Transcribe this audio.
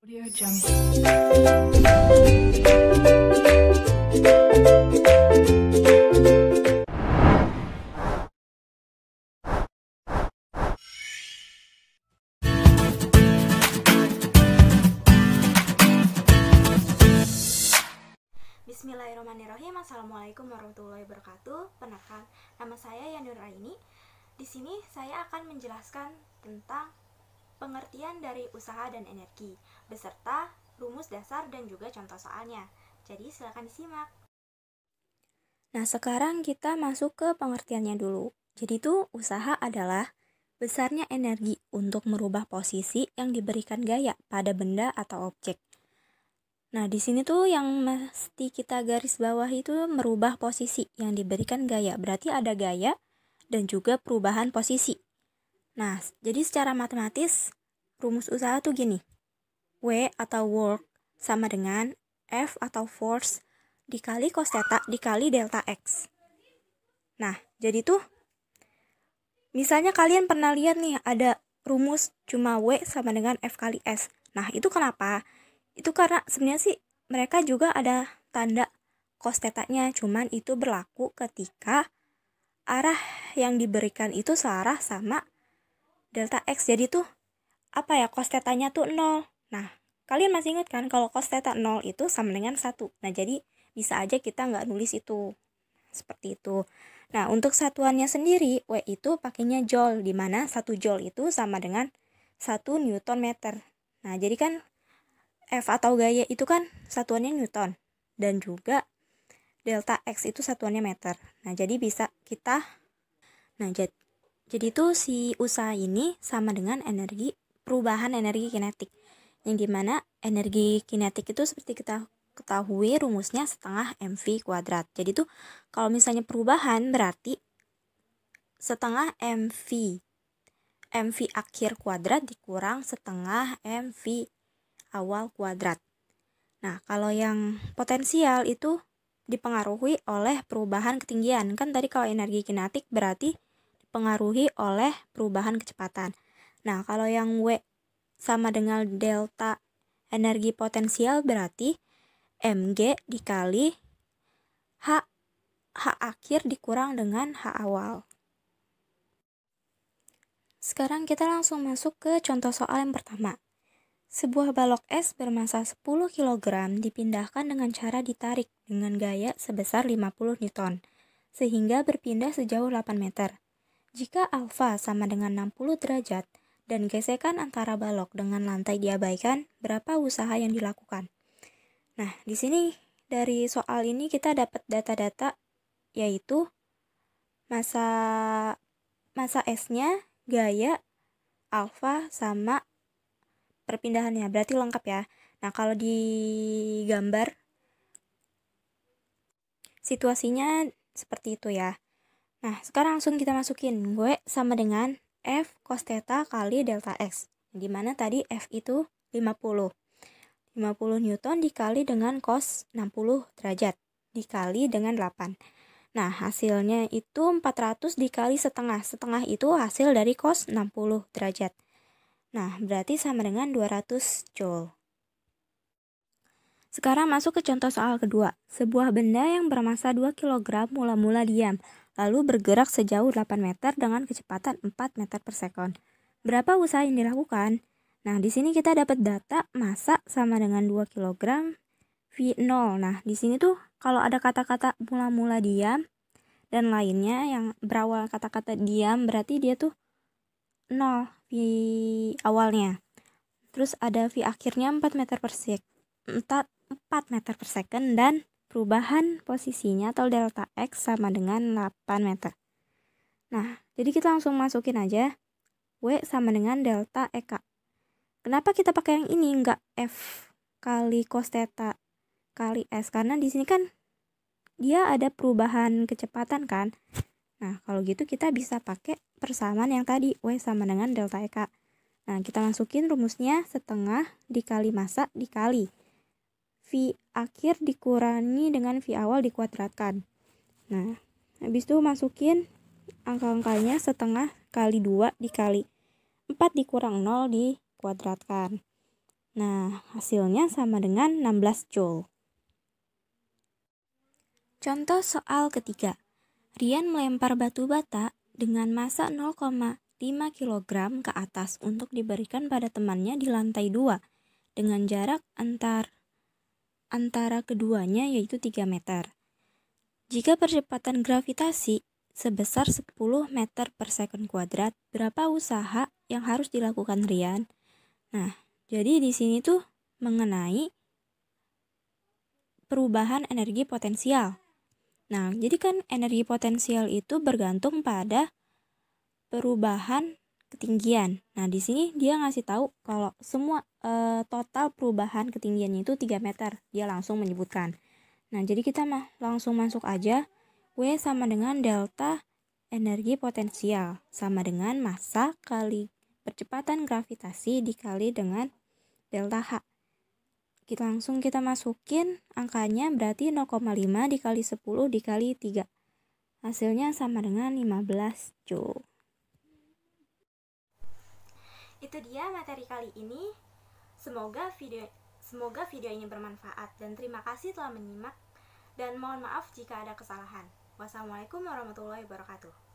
Audio Jungle. Bismillahirrahmanirrahim. Assalamualaikum warahmatullahi wabarakatuh. Perkenalkan, nama saya Yani Nuraini. Di sini saya akan menjelaskan tentang pengertian dari usaha dan energi, beserta rumus dasar dan juga contoh soalnya. Jadi silakan disimak. Nah, sekarang kita masuk ke pengertiannya dulu. Jadi itu usaha adalah besarnya energi untuk merubah posisi yang diberikan gaya pada benda atau objek. Nah, di sini tuh yang mesti kita garis bawah itu merubah posisi yang diberikan gaya. Berarti ada gaya dan juga perubahan posisi. Nah, jadi secara matematis rumus usaha tuh gini. W atau work sama dengan F atau force dikali cos theta dikali delta X. Nah, jadi tuh misalnya kalian pernah lihat nih ada rumus cuma W sama dengan F kali S. Nah, itu kenapa? Itu karena sebenarnya sih mereka juga ada tanda cos theta-nya, cuman itu berlaku ketika arah yang diberikan itu searah sama delta X. Jadi tuh apa ya, cos theta-nya tuh 0. Nah, kalian masih ingat kan kalau cos theta 0 itu sama dengan 1. Nah, jadi bisa aja kita nggak nulis itu. Seperti itu. Nah, untuk satuannya sendiri, W itu pakainya joule, di mana 1 joule itu sama dengan 1 Newton meter. Nah, jadi kan F atau gaya itu kan satuannya Newton. Dan juga delta X itu satuannya meter. Nah, jadi bisa kita... Nah, jadi itu si usaha ini sama dengan perubahan energi kinetik. Yang dimana energi kinetik itu seperti kita ketahui rumusnya setengah mv kuadrat. Jadi tuh kalau misalnya perubahan berarti setengah mv akhir kuadrat dikurang setengah mv awal kuadrat. Nah, kalau yang potensial itu dipengaruhi oleh perubahan ketinggian. Kan tadi kalau energi kinetik berarti dipengaruhi oleh perubahan kecepatan. Nah, kalau yang W sama dengan delta energi potensial berarti mg dikali h akhir dikurang dengan h awal. Sekarang kita langsung masuk ke contoh soal yang pertama. Sebuah balok es bermasa 10 kg dipindahkan dengan cara ditarik dengan gaya sebesar 50 Newton, sehingga berpindah sejauh 8 meter. Jika alfa sama dengan 60 derajat dan gesekan antara balok dengan lantai diabaikan, berapa usaha yang dilakukan? Nah, di sini dari soal ini kita dapat data-data, yaitu masa S-nya, gaya, alfa, sama perpindahannya. Berarti lengkap ya. Nah, kalau di gambar situasinya seperti itu ya. Nah, sekarang langsung kita masukin. W sama dengan F cos theta kali delta X. Dimana tadi F itu 50. 50 Newton dikali dengan cos 60 derajat. Dikali dengan 8. Nah, hasilnya itu 400 dikali setengah. Setengah itu hasil dari cos 60 derajat. Nah, berarti sama dengan 200 joule. Sekarang masuk ke contoh soal kedua. Sebuah benda yang bermasa 2 kg mula-mula diam, lalu bergerak sejauh 8 meter dengan kecepatan 4 meter per sekon. Berapa usaha yang dilakukan? Nah, di sini kita dapat data massa sama dengan 2 kg V0. Nah, di sini tuh kalau ada kata-kata mula-mula diam dan lainnya yang berawal kata-kata diam, berarti dia tuh 0 V awalnya. Terus ada V akhirnya 4 meter per second dan perubahan posisinya atau delta X sama dengan 8 meter. Nah, jadi kita langsung masukin aja W sama dengan delta EK. Kenapa kita pakai yang ini, enggak F kali cos theta kali S? Karena di sini kan dia ada perubahan kecepatan kan. Nah, kalau gitu kita bisa pakai persamaan yang tadi, W sama dengan delta EK. Nah, kita masukin rumusnya setengah dikali massa dikali V akhir dikurangi dengan V awal dikuadratkan. Nah, habis itu masukin angka-angkanya setengah kali 2 dikali 4 dikurang 0 dikuadratkan. Nah, hasilnya sama dengan 16 Joule. Contoh soal ketiga. Rian melempar batu bata dengan massa 0,5 kg ke atas untuk diberikan pada temannya di lantai 2 dengan jarak antara keduanya yaitu 3 meter. Jika percepatan gravitasi sebesar 10 meter per second kuadrat, berapa usaha yang harus dilakukan Rian? Nah, jadi di sini tuh mengenai perubahan energi potensial. Nah, jadi kan energi potensial itu bergantung pada perubahan ketinggian. Nah, di sini dia ngasih tahu kalau semua total perubahan ketinggiannya itu 3 meter. Dia langsung menyebutkan. Nah, jadi kita langsung masuk aja. W sama dengan delta energi potensial sama dengan massa kali percepatan gravitasi dikali dengan delta H. Kita masukin angkanya berarti 0,5 dikali 10 dikali 3. Hasilnya sama dengan 15 Joule. Itu dia materi kali ini. Semoga video ini bermanfaat dan terima kasih telah menyimak dan mohon maaf jika ada kesalahan. Wassalamualaikum warahmatullahi wabarakatuh.